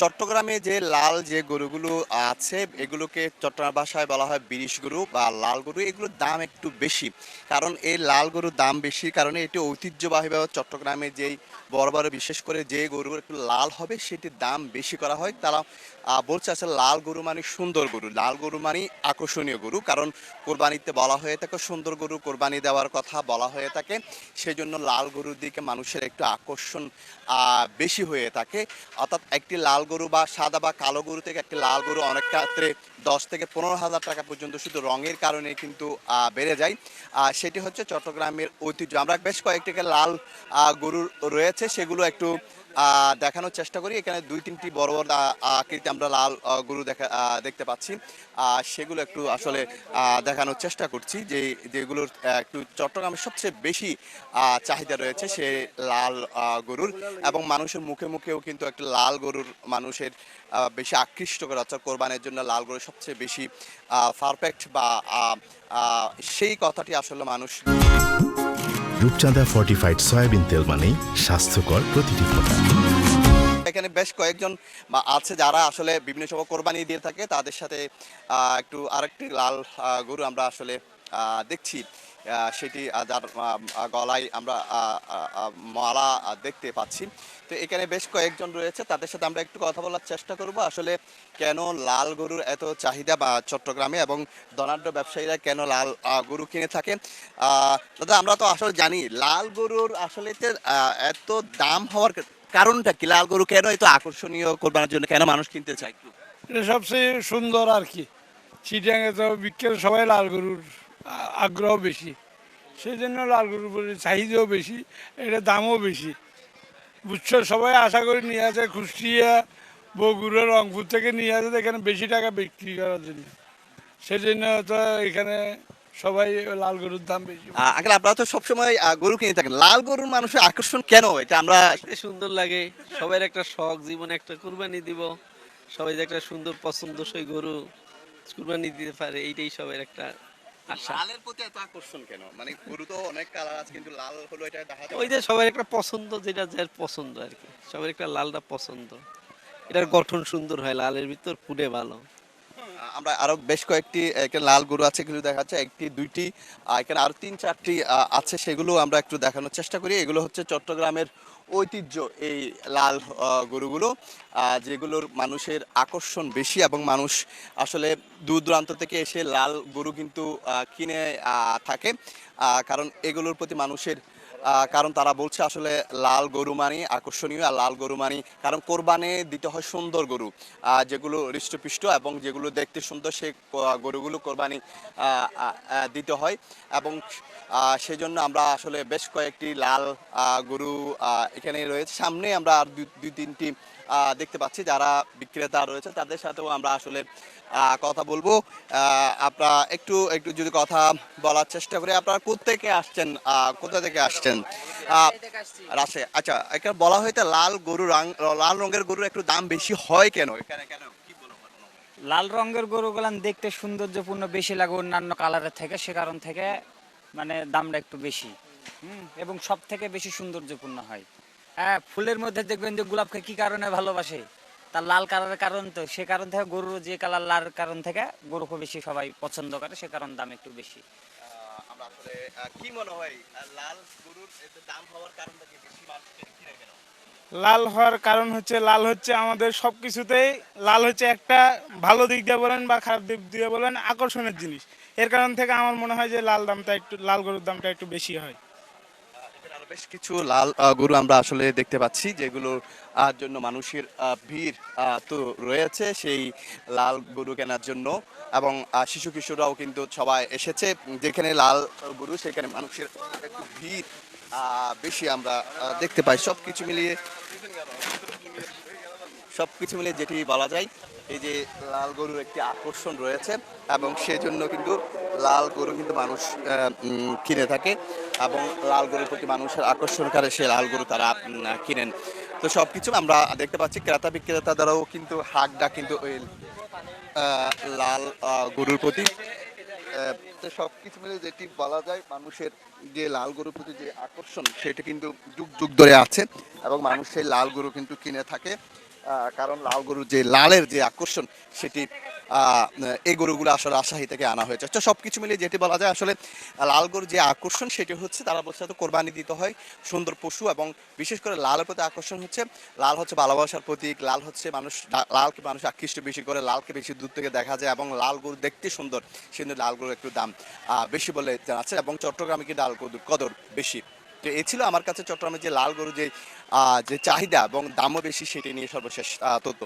চট্টগ্রামে যে লাল যে গরুগুলো আছে এগুলোকে চট্টগ্রাম ভাষায় বলা হয় বিরিশ গরু বা লাল গরু। এগুলোর দাম একটু বেশি, কারণ এই লাল গরুর দাম বেশি কারণে এটি ঐতিহ্যবাহীভাবে চট্টগ্রামে যেই বড় বড় বিশেষ করে যে গরু একটু লাল হবে সেটির দাম বেশি করা হয়। তারা বলছে আসলে লাল গরু মানে সুন্দর গরু, লাল গরু মানে আকর্ষণীয় গরু, কারণ কোরবানিতে বলা হয়ে থাকে সুন্দর গরু কোরবানি দেওয়ার কথা বলা হয়ে থাকে। সেই জন্য লাল গরুর দিকে মানুষের একটু আকর্ষণ বেশি হয়ে থাকে। অর্থাৎ একটি লাল গরু বা সাদা বা কালো গরু থেকে একটি লাল গরু অনেক ক্ষেত্রে 10 থেকে 15 হাজার টাকা পর্যন্ত শুধু রঙের কারণে কিন্তু বেড়ে যায়। সেটি হচ্ছে চট্টগ্রামের ঐতিহ্য। আমরা বেশ কয়েকটি লাল গরু রয়েছে, সেগুলো একটু দেখানোর চেষ্টা করি। এখানে 2-3টি বড় বড় আকৃতি আমরা লাল গরু দেখতে পাচ্ছি। সেগুলো একটু আসলে দেখানোর চেষ্টা করছি যে যেগুলোর একটু চট্টগ্রামের সবচেয়ে বেশি চাহিদা রয়েছে সে লাল গরুর, এবং মানুষের মুখে মুখেও কিন্তু একটা লাল গরুর মানুষের বেশি আকৃষ্ট করে, অর্থাৎ কোরবানের জন্য লাল গরু সবচেয়ে বেশি পারফেক্ট বা সেই কথাটি আসলে মানুষ। রূপচাঁদা ফর্টিফাইড সয়াবিন তেল মানেই স্বাস্থ্যকর প্রতিটি ফোঁটা। এখানে বেশ কয়েকজন আছে যারা আসলে বিভিন্ন সময় কোরবানি দিয়ে থাকে, তাদের সাথে একটু আরেকটি লাল গরু আমরা আসলে দেখছি। সেটি যার গলায় আমরা মালা দেখতে পাচ্ছি। তো এখানে বেশ কয়েকজন রয়েছে, তাদের সাথে আমরা একটু কথা বলার চেষ্টা করব আসলে কেন লাল গরুর এত চাহিদা বা চট্টগ্রামে, এবং ধনাঢ্য ব্যবসায়ীরা কেন লাল গরু কিনে থাকে। দাদা, আমরা তো আসলে জানি লাল গরুর আসলে এত দাম হওয়ার কারণটা কি? লাল গরু কেন এত আকর্ষণীয় কোরবানির জন্য কেন মানুষ কিনতে চায় একটু? এটা সবচেয়ে সুন্দর আর কি। চিটাঙে তো বিখ্যাত, সবাই লাল গরুর আগ্রহ বেশি, সেই জন্য লাল গরুর প্রতি চাহিদাও বেশি, এটা দামও বেশি। বুঝছো, সবাই আশা করি নিয়ে আসে কুষ্টিয়া, বগুড়া, রংপুর থেকে নিয়ে আসে এখানে বেশি টাকা বিক্রি করার জন্য। সেই জন্য তো এখানে সবাই লাল গরুর দাম বেশি। আগে আপনারা তো সবসময় গরু কিনে থাকেন, লাল গরুর মানুষের আকর্ষণ কেন এটা আমরা। দেখতে সুন্দর লাগে, সবার একটা শখ, জীবনে একটা কুরবানি দিব, সবাই যে একটা সুন্দর পছন্দসই গরু কুরবানি দিতে পারে, এইটাই সবার একটা আশা। লালের প্রতি এত আকর্ষণ কেন? মানে গরু তো অনেক কালার আছে, কিন্তু লাল হলো এটা দেখা যায়। ওই যে সবার একটা পছন্দ, যেটা যার পছন্দ আর কি, সবার একটা লালটা পছন্দ। এটার গঠন সুন্দর হয়, লালের ভিতর ফুটে ভালো। আমরা আরো বেশ কয়েকটি এখানে লাল গরু আছে, এগুলো দেখা যাচ্ছে একটি দুইটি, এখানে আরো 3-4টি আছে, সেগুলো আমরা একটু দেখানোর চেষ্টা করি। এগুলো হচ্ছে চট্টগ্রামের ঐতিহ্য, এই লাল গরুগুলো যেগুলোর মানুষের আকর্ষণ বেশি, এবং মানুষ আসলে দূর দূরান্ত থেকে এসে লাল গরু কিন্তু কিনে থাকে, কারণ এগুলোর প্রতি মানুষের কারণ তারা বলছে আসলে লাল গরু মানে আকর্ষণীয়, আর লাল গরু মানে কারণ কোরবানে দিতে হয় সুন্দর গরু, যেগুলো হৃষ্টপুষ্ট এবং যেগুলো দেখতে সুন্দর, সেই গরুগুলো কোরবানি দিতে হয়। এবং সেই জন্য আমরা আসলে বেশ কয়েকটি লাল গরু এখানে রয়েছে। সামনে আমরা আর 2-3টি দেখতে পাচ্ছি, যারা বিক্রেতা রয়েছে তাদের সাথেও আমরা আসলে কথা বলবো। আপনারা একটু একটু যদি কথা বলার চেষ্টা করি। আপনারা কোত্থেকে আসছেন, কোথা থেকে আসছেন? রাজশাহী। আচ্ছা, এখানে বলা হয়তো লাল গরু লাল রঙের গরুর একটু দাম বেশি হয় কেন এখানে, কেন কি বলবো? লাল রঙের গরুগুলান দেখতে সৌন্দর্যপূর্ণ বেশি লাগে অন্যান্য কালারের থেকে, সে কারণ থেকে মানে দামটা একটু বেশি। এবং সব থেকে বেশি সৌন্দর্যপূর্ণ হয়। হ্যাঁ, ফুলের মধ্যে দেখবেন যে গোলাপকে কি কারণে ভালোবাসে, তার লাল কালারের কারণ, তো সে কারণ থেকে গরুর যে কালার লাল কারণ থেকে গরুকে বেশি সবাই পছন্দ করে, সে কারণ দাম একটু বেশি। আমরা আসলে কি মনে হয় লাল গরুর এত দাম হওয়ার কারণটা কি? বেশি মানুষ কিনে কেন? লাল হওয়ার কারণ হচ্ছে, লাল হচ্ছে আমাদের সব কিছুতেই, লাল হচ্ছে একটা ভালো দিক দিয়ে বলেন বা খারাপ দিক দিয়ে বলেন আকর্ষণের জিনিস। এর কারণ থেকে আমার মনে হয় যে লাল গরুর দামটা একটু বেশি হয়। এখানে আরো বেশ কিছু লাল গরু আমরা আসলে দেখতে পাচ্ছি, যেগুলোর জন্য মানুষের ভিড় তো রয়েছে সেই লাল গরু কেনার জন্য, এবং শিশু কিশোররাও কিন্তু সবাই এসেছে। যেখানে লাল গরু সেখানে মানুষের একটু ভিড় বেশি আমরা দেখতে পাই। সবকিছু মিলিয়ে যেটি বলা যায়, এই যে লাল গরুর একটি আকর্ষণ রয়েছে, এবং সেজন্য কিন্তু লাল গরু কিন্তু মানুষ কিনে থাকে, এবং লাল গরুর প্রতি মানুষের আকর্ষণ করে সে লাল গরু তারা কিনেন। তো সবকিছু আমরা দেখতে পাচ্ছি, ক্রেতা বিক্রেতা দ্বারাও কিন্তু হাকটা কিন্তু ওই লাল গরুর প্রতি। তো সবকিছু মিলে যেটি বলা যায়, মানুষের যে লাল গরুর প্রতি যে আকর্ষণ সেটা কিন্তু যুগ যুগ ধরে আছে, এবং মানুষ সেই লাল গরু কিন্তু কিনে থাকে। কারণ লাল গরুর যে লালের যে আকর্ষণ সেটি এই গরুগুলো আসলে রাজশাহী থেকে আনা হয়েছে। তো সবকিছু মিলিয়ে যেটি বলা যায় আসলে লাল গরুর যে আকর্ষণ সেটি হচ্ছে তারা বলছে তো কোরবানি দিতে হয় সুন্দর পশু, এবং বিশেষ করে লালের প্রতি আকর্ষণ হচ্ছে লাল হচ্ছে ভালোবাসার প্রতীক, লাল হচ্ছে লালকে মানুষ আকৃষ্ট বেশি করে, লালকে বেশি দূর থেকে দেখা যায় এবং লাল গরু দেখতে সুন্দর, সেজন্য লাল গরুর একটু দাম বেশি বলে জানাচ্ছে, এবং চট্টগ্রামে কি লাল গরুর কদর বেশি। তো এ ছিল আমার কাছে চট্টগ্রামের যে লাল গরু যে চাহিদা এবং দামও বেশি সেটি নিয়ে সর্বশেষ তথ্য।